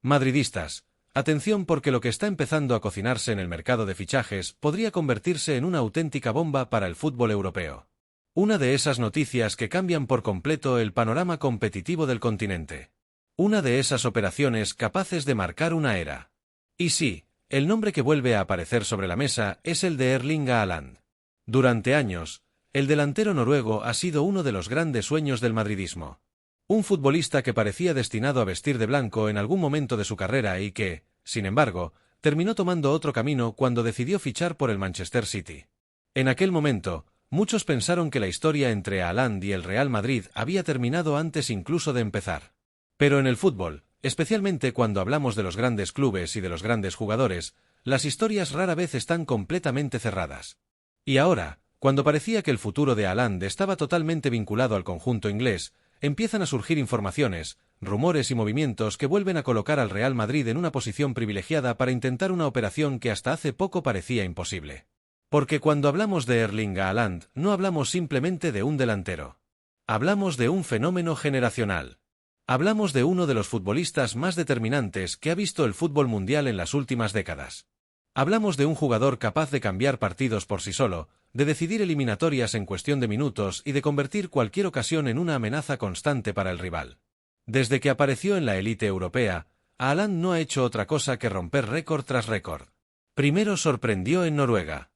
Madridistas, atención porque lo que está empezando a cocinarse en el mercado de fichajes podría convertirse en una auténtica bomba para el fútbol europeo. Una de esas noticias que cambian por completo el panorama competitivo del continente. Una de esas operaciones capaces de marcar una era. Y sí, el nombre que vuelve a aparecer sobre la mesa es el de Erling Haaland. Durante años, el delantero noruego ha sido uno de los grandes sueños del madridismo. Un futbolista que parecía destinado a vestir de blanco en algún momento de su carrera y que, sin embargo, terminó tomando otro camino cuando decidió fichar por el Manchester City. En aquel momento, muchos pensaron que la historia entre Haaland y el Real Madrid había terminado antes incluso de empezar. Pero en el fútbol, especialmente cuando hablamos de los grandes clubes y de los grandes jugadores, las historias rara vez están completamente cerradas. Y ahora, cuando parecía que el futuro de Haaland estaba totalmente vinculado al conjunto inglés, empiezan a surgir informaciones, rumores y movimientos que vuelven a colocar al Real Madrid en una posición privilegiada para intentar una operación que hasta hace poco parecía imposible. Porque cuando hablamos de Erling Haaland, no hablamos simplemente de un delantero. Hablamos de un fenómeno generacional. Hablamos de uno de los futbolistas más determinantes que ha visto el fútbol mundial en las últimas décadas. Hablamos de un jugador capaz de cambiar partidos por sí solo, de decidir eliminatorias en cuestión de minutos y de convertir cualquier ocasión en una amenaza constante para el rival. Desde que apareció en la élite europea, Haaland no ha hecho otra cosa que romper récord tras récord. Primero sorprendió en Noruega.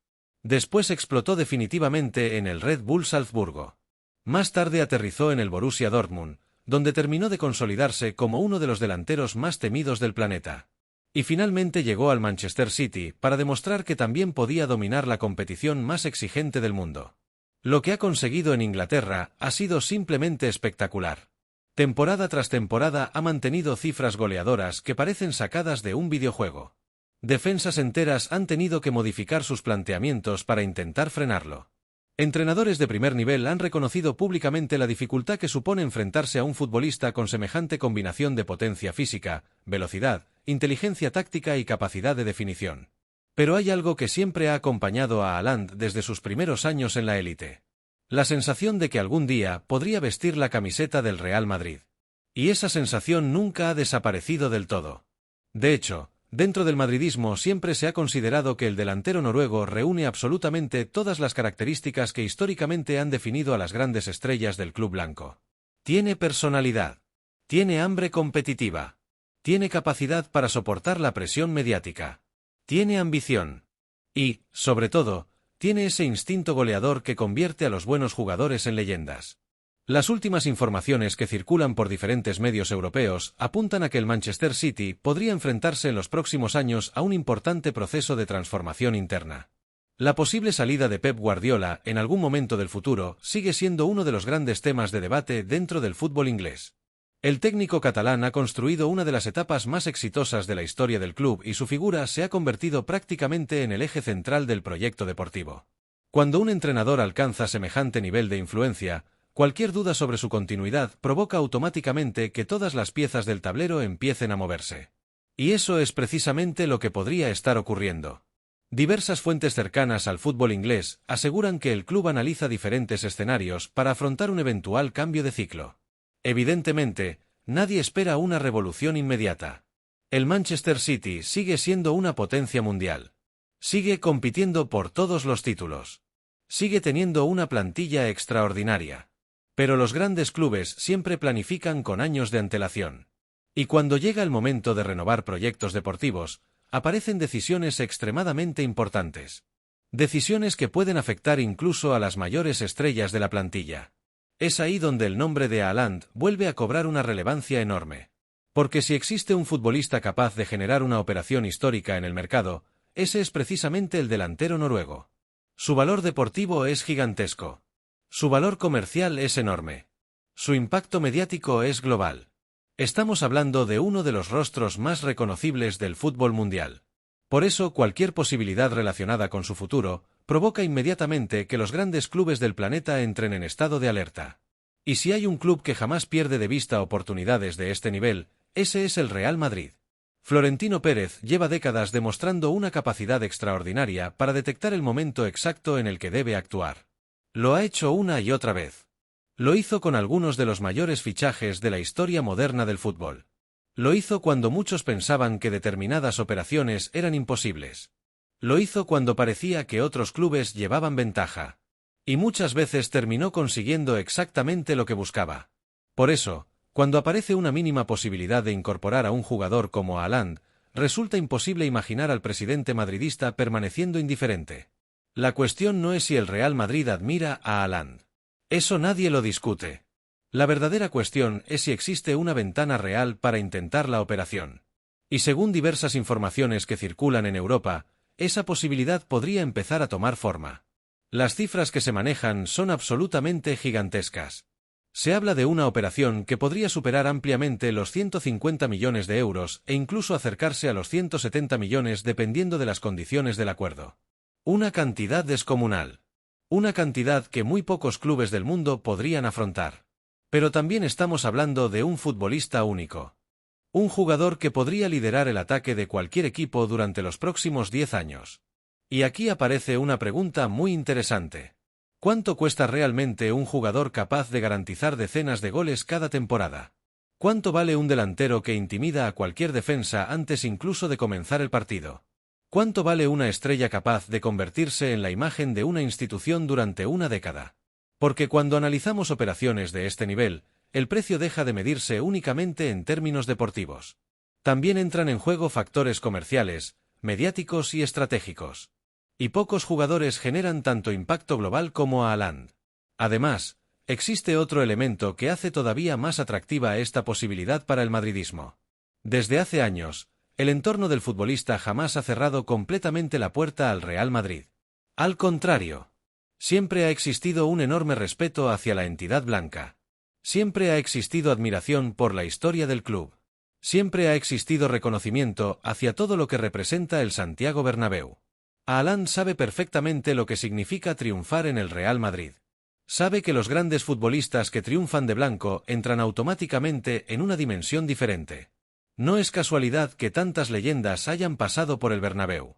Después explotó definitivamente en el Red Bull Salzburgo. Más tarde aterrizó en el Borussia Dortmund, donde terminó de consolidarse como uno de los delanteros más temidos del planeta. Y finalmente llegó al Manchester City para demostrar que también podía dominar la competición más exigente del mundo. Lo que ha conseguido en Inglaterra ha sido simplemente espectacular. Temporada tras temporada ha mantenido cifras goleadoras que parecen sacadas de un videojuego. Defensas enteras han tenido que modificar sus planteamientos para intentar frenarlo. Entrenadores de primer nivel han reconocido públicamente la dificultad que supone enfrentarse a un futbolista con semejante combinación de potencia física, velocidad, inteligencia táctica y capacidad de definición. Pero hay algo que siempre ha acompañado a Haaland desde sus primeros años en la élite. La sensación de que algún día podría vestir la camiseta del Real Madrid. Y esa sensación nunca ha desaparecido del todo. De hecho, dentro del madridismo siempre se ha considerado que el delantero noruego reúne absolutamente todas las características que históricamente han definido a las grandes estrellas del club blanco. Tiene personalidad. Tiene hambre competitiva. Tiene capacidad para soportar la presión mediática. Tiene ambición. Y, sobre todo, tiene ese instinto goleador que convierte a los buenos jugadores en leyendas. Las últimas informaciones que circulan por diferentes medios europeos apuntan a que el Manchester City podría enfrentarse en los próximos años a un importante proceso de transformación interna. La posible salida de Pep Guardiola en algún momento del futuro sigue siendo uno de los grandes temas de debate dentro del fútbol inglés. El técnico catalán ha construido una de las etapas más exitosas de la historia del club y su figura se ha convertido prácticamente en el eje central del proyecto deportivo. Cuando un entrenador alcanza semejante nivel de influencia, cualquier duda sobre su continuidad provoca automáticamente que todas las piezas del tablero empiecen a moverse. Y eso es precisamente lo que podría estar ocurriendo. Diversas fuentes cercanas al fútbol inglés aseguran que el club analiza diferentes escenarios para afrontar un eventual cambio de ciclo. Evidentemente, nadie espera una revolución inmediata. El Manchester City sigue siendo una potencia mundial. Sigue compitiendo por todos los títulos. Sigue teniendo una plantilla extraordinaria. Pero los grandes clubes siempre planifican con años de antelación. Y cuando llega el momento de renovar proyectos deportivos, aparecen decisiones extremadamente importantes. Decisiones que pueden afectar incluso a las mayores estrellas de la plantilla. Es ahí donde el nombre de Haaland vuelve a cobrar una relevancia enorme. Porque si existe un futbolista capaz de generar una operación histórica en el mercado, ese es precisamente el delantero noruego. Su valor deportivo es gigantesco. Su valor comercial es enorme. Su impacto mediático es global. Estamos hablando de uno de los rostros más reconocibles del fútbol mundial. Por eso cualquier posibilidad relacionada con su futuro provoca inmediatamente que los grandes clubes del planeta entren en estado de alerta. Y si hay un club que jamás pierde de vista oportunidades de este nivel, ese es el Real Madrid. Florentino Pérez lleva décadas demostrando una capacidad extraordinaria para detectar el momento exacto en el que debe actuar. Lo ha hecho una y otra vez. Lo hizo con algunos de los mayores fichajes de la historia moderna del fútbol. Lo hizo cuando muchos pensaban que determinadas operaciones eran imposibles. Lo hizo cuando parecía que otros clubes llevaban ventaja. Y muchas veces terminó consiguiendo exactamente lo que buscaba. Por eso, cuando aparece una mínima posibilidad de incorporar a un jugador como Haaland, resulta imposible imaginar al presidente madridista permaneciendo indiferente. La cuestión no es si el Real Madrid admira a Haaland. Eso nadie lo discute. La verdadera cuestión es si existe una ventana real para intentar la operación. Y según diversas informaciones que circulan en Europa, esa posibilidad podría empezar a tomar forma. Las cifras que se manejan son absolutamente gigantescas. Se habla de una operación que podría superar ampliamente los 150 millones de euros e incluso acercarse a los 170 millones dependiendo de las condiciones del acuerdo. Una cantidad descomunal. Una cantidad que muy pocos clubes del mundo podrían afrontar. Pero también estamos hablando de un futbolista único. Un jugador que podría liderar el ataque de cualquier equipo durante los próximos 10 años. Y aquí aparece una pregunta muy interesante. ¿Cuánto cuesta realmente un jugador capaz de garantizar decenas de goles cada temporada? ¿Cuánto vale un delantero que intimida a cualquier defensa antes incluso de comenzar el partido? ¿Cuánto vale una estrella capaz de convertirse en la imagen de una institución durante una década? Porque cuando analizamos operaciones de este nivel, el precio deja de medirse únicamente en términos deportivos. También entran en juego factores comerciales, mediáticos y estratégicos. Y pocos jugadores generan tanto impacto global como Haaland. Además, existe otro elemento que hace todavía más atractiva esta posibilidad para el madridismo. Desde hace años, el entorno del futbolista jamás ha cerrado completamente la puerta al Real Madrid. Al contrario, siempre ha existido un enorme respeto hacia la entidad blanca. Siempre ha existido admiración por la historia del club. Siempre ha existido reconocimiento hacia todo lo que representa el Santiago Bernabéu. Haaland sabe perfectamente lo que significa triunfar en el Real Madrid. Sabe que los grandes futbolistas que triunfan de blanco entran automáticamente en una dimensión diferente. No es casualidad que tantas leyendas hayan pasado por el Bernabéu.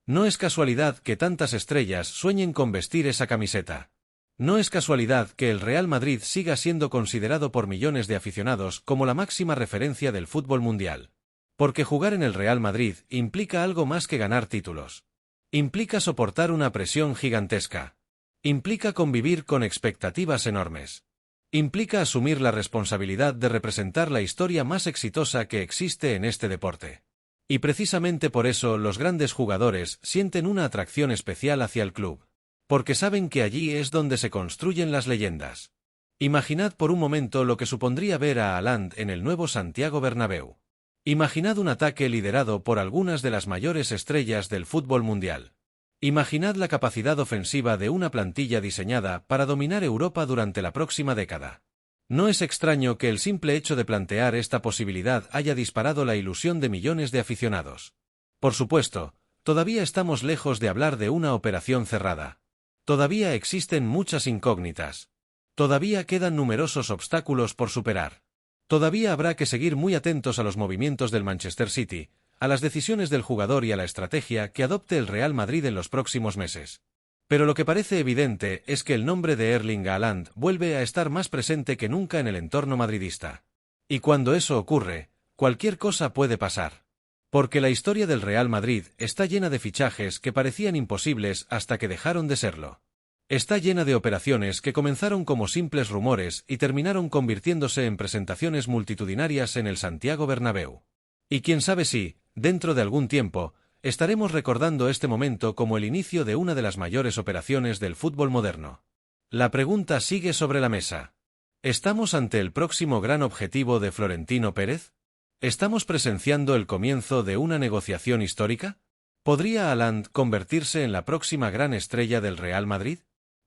No es casualidad que tantas estrellas sueñen con vestir esa camiseta. No es casualidad que el Real Madrid siga siendo considerado por millones de aficionados como la máxima referencia del fútbol mundial. Porque jugar en el Real Madrid implica algo más que ganar títulos. Implica soportar una presión gigantesca. Implica convivir con expectativas enormes. Implica asumir la responsabilidad de representar la historia más exitosa que existe en este deporte. Y precisamente por eso los grandes jugadores sienten una atracción especial hacia el club. Porque saben que allí es donde se construyen las leyendas. Imaginad por un momento lo que supondría ver a Haaland en el nuevo Santiago Bernabéu. Imaginad un ataque liderado por algunas de las mayores estrellas del fútbol mundial. Imaginad la capacidad ofensiva de una plantilla diseñada para dominar Europa durante la próxima década. No es extraño que el simple hecho de plantear esta posibilidad haya disparado la ilusión de millones de aficionados. Por supuesto, todavía estamos lejos de hablar de una operación cerrada. Todavía existen muchas incógnitas. Todavía quedan numerosos obstáculos por superar. Todavía habrá que seguir muy atentos a los movimientos del Manchester City, a las decisiones del jugador y a la estrategia que adopte el Real Madrid en los próximos meses. Pero lo que parece evidente es que el nombre de Erling Haaland vuelve a estar más presente que nunca en el entorno madridista. Y cuando eso ocurre, cualquier cosa puede pasar. Porque la historia del Real Madrid está llena de fichajes que parecían imposibles hasta que dejaron de serlo. Está llena de operaciones que comenzaron como simples rumores y terminaron convirtiéndose en presentaciones multitudinarias en el Santiago Bernabéu. Y quién sabe si, dentro de algún tiempo, estaremos recordando este momento como el inicio de una de las mayores operaciones del fútbol moderno. La pregunta sigue sobre la mesa. ¿Estamos ante el próximo gran objetivo de Florentino Pérez? ¿Estamos presenciando el comienzo de una negociación histórica? ¿Podría Haaland convertirse en la próxima gran estrella del Real Madrid?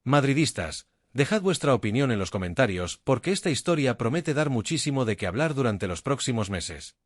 Madridistas, dejad vuestra opinión en los comentarios porque esta historia promete dar muchísimo de qué hablar durante los próximos meses.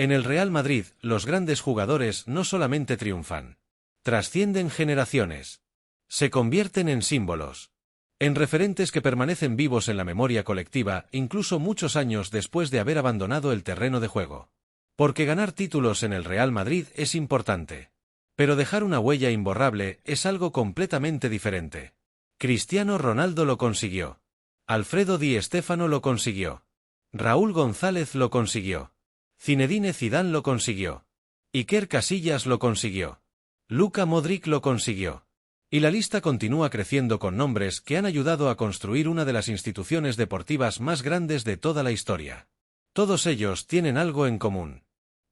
En el Real Madrid, los grandes jugadores no solamente triunfan. Trascienden generaciones. Se convierten en símbolos. En referentes que permanecen vivos en la memoria colectiva incluso muchos años después de haber abandonado el terreno de juego. Porque ganar títulos en el Real Madrid es importante. Pero dejar una huella imborrable es algo completamente diferente. Cristiano Ronaldo lo consiguió. Alfredo Di Stéfano lo consiguió. Raúl González lo consiguió. Zinedine Zidane lo consiguió. Iker Casillas lo consiguió. Luka Modric lo consiguió. Y la lista continúa creciendo con nombres que han ayudado a construir una de las instituciones deportivas más grandes de toda la historia. Todos ellos tienen algo en común.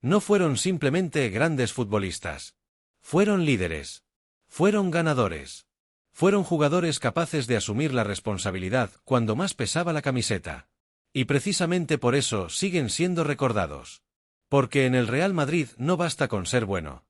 No fueron simplemente grandes futbolistas. Fueron líderes. Fueron ganadores. Fueron jugadores capaces de asumir la responsabilidad cuando más pesaba la camiseta. Y precisamente por eso siguen siendo recordados. Porque en el Real Madrid no basta con ser bueno.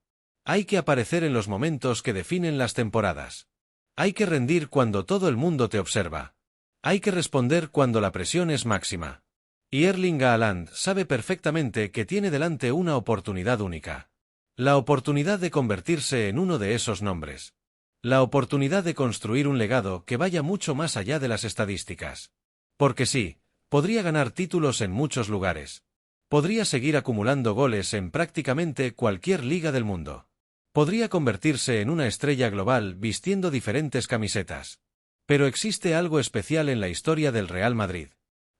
Hay que aparecer en los momentos que definen las temporadas. Hay que rendir cuando todo el mundo te observa. Hay que responder cuando la presión es máxima. Y Erling Haaland sabe perfectamente que tiene delante una oportunidad única. La oportunidad de convertirse en uno de esos nombres. La oportunidad de construir un legado que vaya mucho más allá de las estadísticas. Porque sí, podría ganar títulos en muchos lugares. Podría seguir acumulando goles en prácticamente cualquier liga del mundo. Podría convertirse en una estrella global vistiendo diferentes camisetas. Pero existe algo especial en la historia del Real Madrid.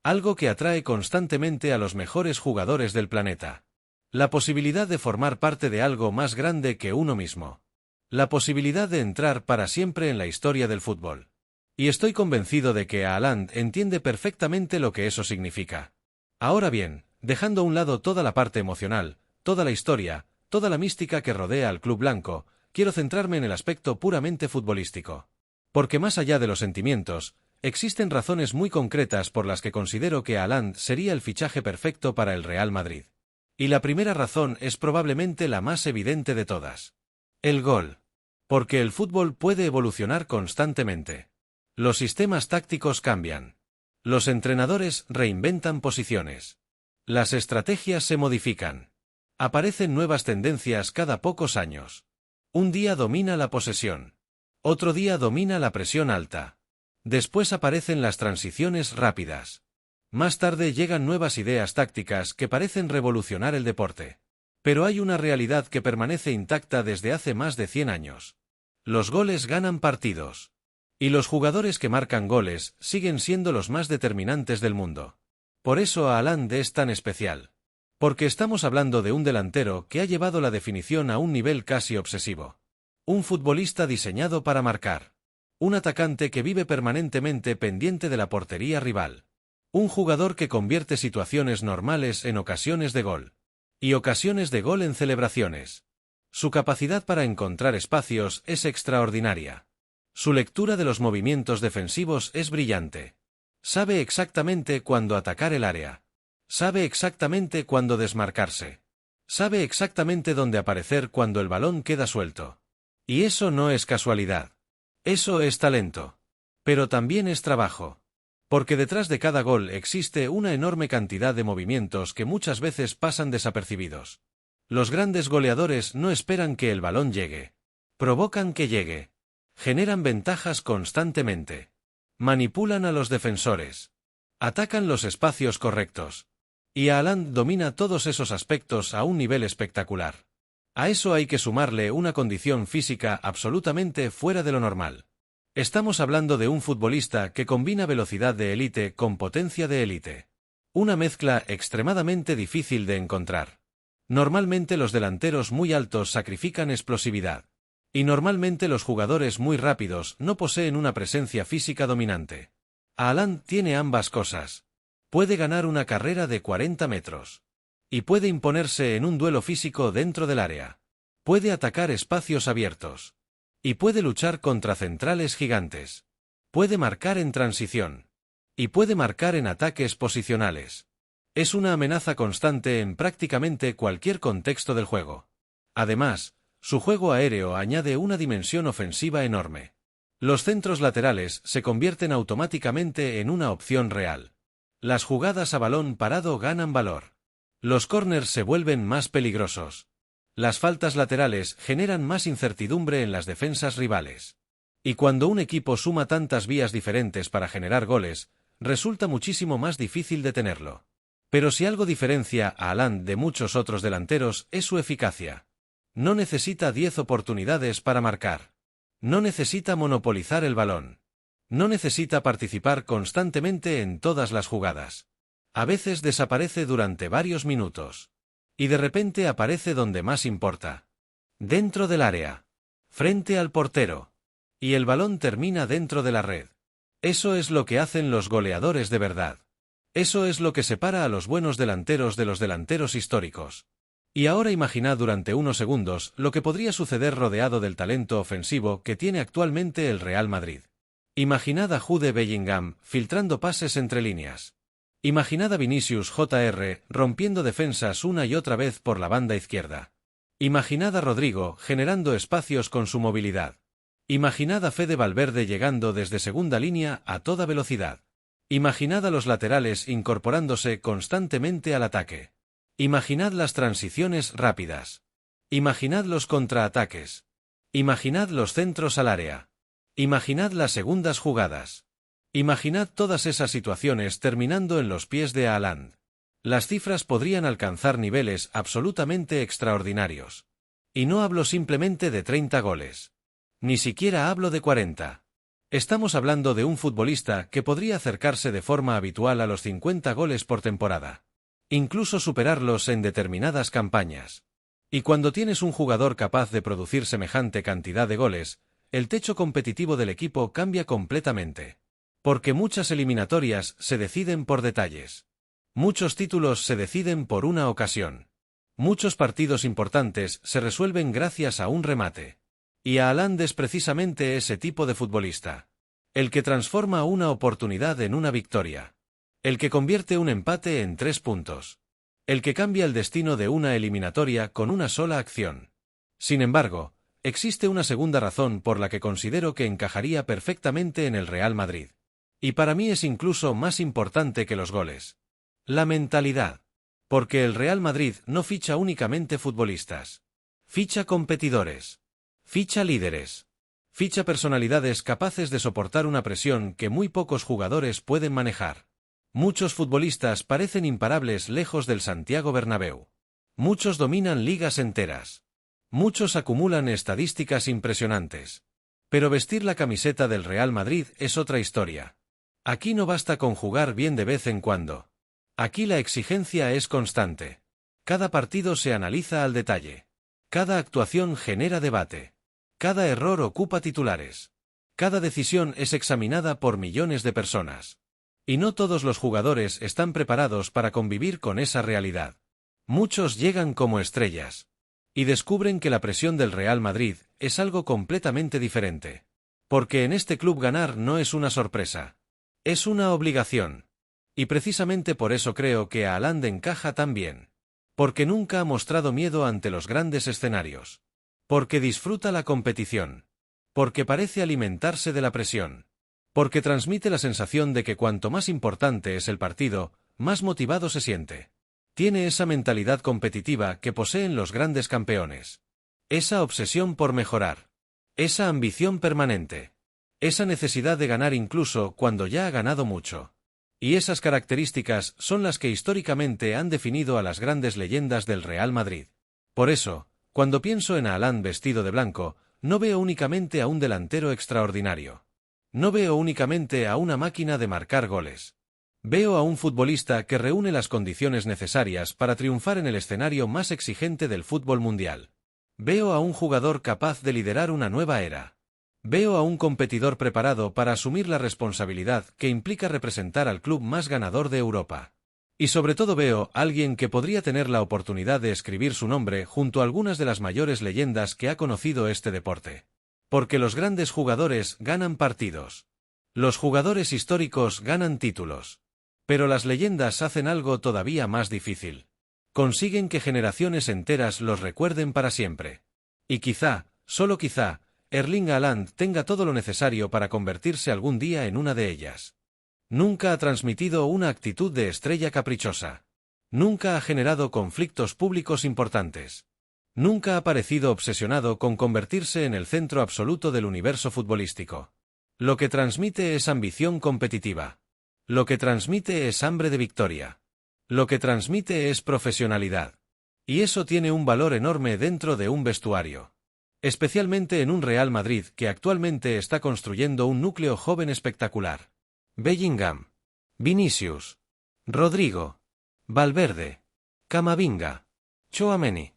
Algo que atrae constantemente a los mejores jugadores del planeta. La posibilidad de formar parte de algo más grande que uno mismo. La posibilidad de entrar para siempre en la historia del fútbol. Y estoy convencido de que Haaland entiende perfectamente lo que eso significa. Ahora bien, dejando a un lado toda la parte emocional, toda la historia, toda la mística que rodea al club blanco, quiero centrarme en el aspecto puramente futbolístico. Porque más allá de los sentimientos, existen razones muy concretas por las que considero que Haaland sería el fichaje perfecto para el Real Madrid. Y la primera razón es probablemente la más evidente de todas. El gol. Porque el fútbol puede evolucionar constantemente. Los sistemas tácticos cambian. Los entrenadores reinventan posiciones. Las estrategias se modifican. Aparecen nuevas tendencias cada pocos años. Un día domina la posesión. Otro día domina la presión alta. Después aparecen las transiciones rápidas. Más tarde llegan nuevas ideas tácticas que parecen revolucionar el deporte. Pero hay una realidad que permanece intacta desde hace más de 100 años. Los goles ganan partidos. Y los jugadores que marcan goles siguen siendo los más determinantes del mundo. Por eso Haaland es tan especial. Porque estamos hablando de un delantero que ha llevado la definición a un nivel casi obsesivo. Un futbolista diseñado para marcar. Un atacante que vive permanentemente pendiente de la portería rival. Un jugador que convierte situaciones normales en ocasiones de gol. Y ocasiones de gol en celebraciones. Su capacidad para encontrar espacios es extraordinaria. Su lectura de los movimientos defensivos es brillante. Sabe exactamente cuándo atacar el área. Sabe exactamente cuándo desmarcarse. Sabe exactamente dónde aparecer cuando el balón queda suelto. Y eso no es casualidad. Eso es talento. Pero también es trabajo. Porque detrás de cada gol existe una enorme cantidad de movimientos que muchas veces pasan desapercibidos. Los grandes goleadores no esperan que el balón llegue. Provocan que llegue. Generan ventajas constantemente. Manipulan a los defensores. Atacan los espacios correctos. Y Haaland domina todos esos aspectos a un nivel espectacular. A eso hay que sumarle una condición física absolutamente fuera de lo normal. Estamos hablando de un futbolista que combina velocidad de élite con potencia de élite. Una mezcla extremadamente difícil de encontrar. Normalmente los delanteros muy altos sacrifican explosividad. Y normalmente los jugadores muy rápidos no poseen una presencia física dominante. Haaland tiene ambas cosas. Puede ganar una carrera de 40 metros. Y puede imponerse en un duelo físico dentro del área. Puede atacar espacios abiertos. Y puede luchar contra centrales gigantes. Puede marcar en transición. Y puede marcar en ataques posicionales. Es una amenaza constante en prácticamente cualquier contexto del juego. Además, su juego aéreo añade una dimensión ofensiva enorme. Los centros laterales se convierten automáticamente en una opción real. Las jugadas a balón parado ganan valor. Los córners se vuelven más peligrosos. Las faltas laterales generan más incertidumbre en las defensas rivales. Y cuando un equipo suma tantas vías diferentes para generar goles, resulta muchísimo más difícil detenerlo. Pero si algo diferencia a Haaland de muchos otros delanteros es su eficacia. No necesita 10 oportunidades para marcar. No necesita monopolizar el balón. No necesita participar constantemente en todas las jugadas. A veces desaparece durante varios minutos. Y de repente aparece donde más importa. Dentro del área. Frente al portero. Y el balón termina dentro de la red. Eso es lo que hacen los goleadores de verdad. Eso es lo que separa a los buenos delanteros de los delanteros históricos. Y ahora imaginad durante unos segundos lo que podría suceder rodeado del talento ofensivo que tiene actualmente el Real Madrid. Imaginad a Jude Bellingham filtrando pases entre líneas. Imaginad a Vinicius Jr. rompiendo defensas una y otra vez por la banda izquierda. Imaginad a Rodrigo generando espacios con su movilidad. Imaginad a Fede Valverde llegando desde segunda línea a toda velocidad. Imaginad a los laterales incorporándose constantemente al ataque. Imaginad las transiciones rápidas. Imaginad los contraataques. Imaginad los centros al área. Imaginad las segundas jugadas. Imaginad todas esas situaciones terminando en los pies de Haaland. Las cifras podrían alcanzar niveles absolutamente extraordinarios. Y no hablo simplemente de 30 goles. Ni siquiera hablo de 40. Estamos hablando de un futbolista que podría acercarse de forma habitual a los 50 goles por temporada. Incluso superarlos en determinadas campañas. Y cuando tienes un jugador capaz de producir semejante cantidad de goles, el techo competitivo del equipo cambia completamente. Porque muchas eliminatorias se deciden por detalles. Muchos títulos se deciden por una ocasión. Muchos partidos importantes se resuelven gracias a un remate. Y Haaland es precisamente ese tipo de futbolista. El que transforma una oportunidad en una victoria. El que convierte un empate en 3 puntos. El que cambia el destino de una eliminatoria con una sola acción. Sin embargo, existe una segunda razón por la que considero que encajaría perfectamente en el Real Madrid. Y para mí es incluso más importante que los goles. La mentalidad. Porque el Real Madrid no ficha únicamente futbolistas. Ficha competidores. Ficha líderes. Ficha personalidades capaces de soportar una presión que muy pocos jugadores pueden manejar. Muchos futbolistas parecen imparables lejos del Santiago Bernabéu. Muchos dominan ligas enteras. Muchos acumulan estadísticas impresionantes. Pero vestir la camiseta del Real Madrid es otra historia. Aquí no basta con jugar bien de vez en cuando. Aquí la exigencia es constante. Cada partido se analiza al detalle. Cada actuación genera debate. Cada error ocupa titulares. Cada decisión es examinada por millones de personas. Y no todos los jugadores están preparados para convivir con esa realidad. Muchos llegan como estrellas. Y descubren que la presión del Real Madrid es algo completamente diferente. Porque en este club ganar no es una sorpresa. Es una obligación. Y precisamente por eso creo que Haaland encaja tan bien. Porque nunca ha mostrado miedo ante los grandes escenarios. Porque disfruta la competición. Porque parece alimentarse de la presión. Porque transmite la sensación de que cuanto más importante es el partido, más motivado se siente. Tiene esa mentalidad competitiva que poseen los grandes campeones. Esa obsesión por mejorar. Esa ambición permanente. Esa necesidad de ganar incluso cuando ya ha ganado mucho. Y esas características son las que históricamente han definido a las grandes leyendas del Real Madrid. Por eso, cuando pienso en Haaland vestido de blanco, no veo únicamente a un delantero extraordinario. No veo únicamente a una máquina de marcar goles. Veo a un futbolista que reúne las condiciones necesarias para triunfar en el escenario más exigente del fútbol mundial. Veo a un jugador capaz de liderar una nueva era. Veo a un competidor preparado para asumir la responsabilidad que implica representar al club más ganador de Europa. Y sobre todo veo a alguien que podría tener la oportunidad de escribir su nombre junto a algunas de las mayores leyendas que ha conocido este deporte. Porque los grandes jugadores ganan partidos. Los jugadores históricos ganan títulos. Pero las leyendas hacen algo todavía más difícil. Consiguen que generaciones enteras los recuerden para siempre. Y quizá, solo quizá, Erling Haaland tenga todo lo necesario para convertirse algún día en una de ellas. Nunca ha transmitido una actitud de estrella caprichosa. Nunca ha generado conflictos públicos importantes. Nunca ha parecido obsesionado con convertirse en el centro absoluto del universo futbolístico. Lo que transmite es ambición competitiva. Lo que transmite es hambre de victoria. Lo que transmite es profesionalidad. Y eso tiene un valor enorme dentro de un vestuario. Especialmente en un Real Madrid que actualmente está construyendo un núcleo joven espectacular. Bellingham, Vinicius, Rodrigo, Valverde, Camavinga, Tchouaméni.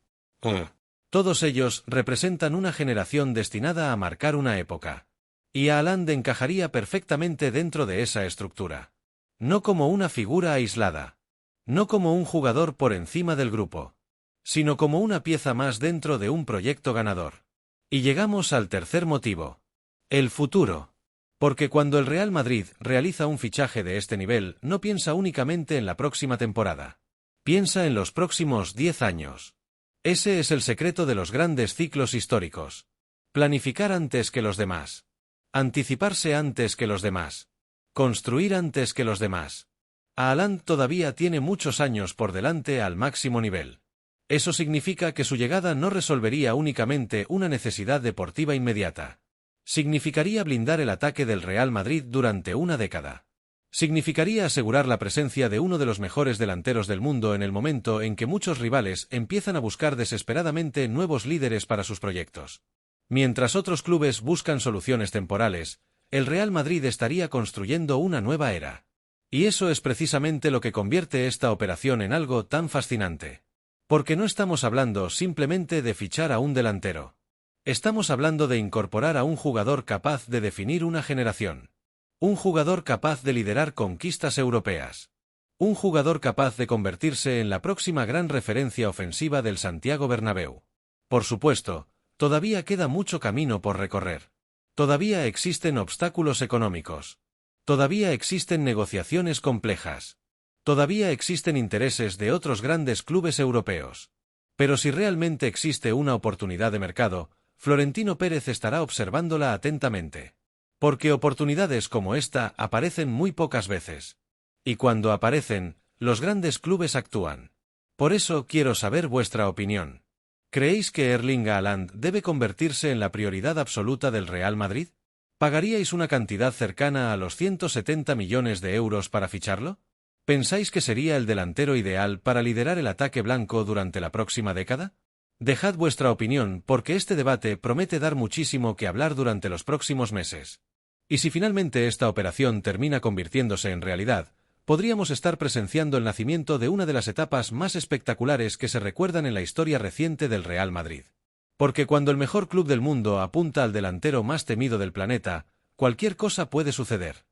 Todos ellos representan una generación destinada a marcar una época. Y Haaland encajaría perfectamente dentro de esa estructura. No como una figura aislada. No como un jugador por encima del grupo. Sino como una pieza más dentro de un proyecto ganador. Y llegamos al tercer motivo. El futuro. Porque cuando el Real Madrid realiza un fichaje de este nivel, no piensa únicamente en la próxima temporada. Piensa en los próximos 10 años. Ese es el secreto de los grandes ciclos históricos. Planificar antes que los demás. Anticiparse antes que los demás. Construir antes que los demás. Haaland todavía tiene muchos años por delante al máximo nivel. Eso significa que su llegada no resolvería únicamente una necesidad deportiva inmediata. Significaría blindar el ataque del Real Madrid durante una década. Significaría asegurar la presencia de uno de los mejores delanteros del mundo en el momento en que muchos rivales empiezan a buscar desesperadamente nuevos líderes para sus proyectos. Mientras otros clubes buscan soluciones temporales, el Real Madrid estaría construyendo una nueva era. Y eso es precisamente lo que convierte esta operación en algo tan fascinante. Porque no estamos hablando simplemente de fichar a un delantero. Estamos hablando de incorporar a un jugador capaz de definir una generación. Un jugador capaz de liderar conquistas europeas. Un jugador capaz de convertirse en la próxima gran referencia ofensiva del Santiago Bernabéu. Por supuesto, todavía queda mucho camino por recorrer. Todavía existen obstáculos económicos. Todavía existen negociaciones complejas. Todavía existen intereses de otros grandes clubes europeos. Pero si realmente existe una oportunidad de mercado, Florentino Pérez estará observándola atentamente. Porque oportunidades como esta aparecen muy pocas veces. Y cuando aparecen, los grandes clubes actúan. Por eso quiero saber vuestra opinión. ¿Creéis que Erling Haaland debe convertirse en la prioridad absoluta del Real Madrid? ¿Pagaríais una cantidad cercana a los 170 millones de euros para ficharlo? ¿Pensáis que sería el delantero ideal para liderar el ataque blanco durante la próxima década? Dejad vuestra opinión porque este debate promete dar muchísimo que hablar durante los próximos meses. Y si finalmente esta operación termina convirtiéndose en realidad, podríamos estar presenciando el nacimiento de una de las etapas más espectaculares que se recuerdan en la historia reciente del Real Madrid. Porque cuando el mejor club del mundo apunta al delantero más temido del planeta, cualquier cosa puede suceder.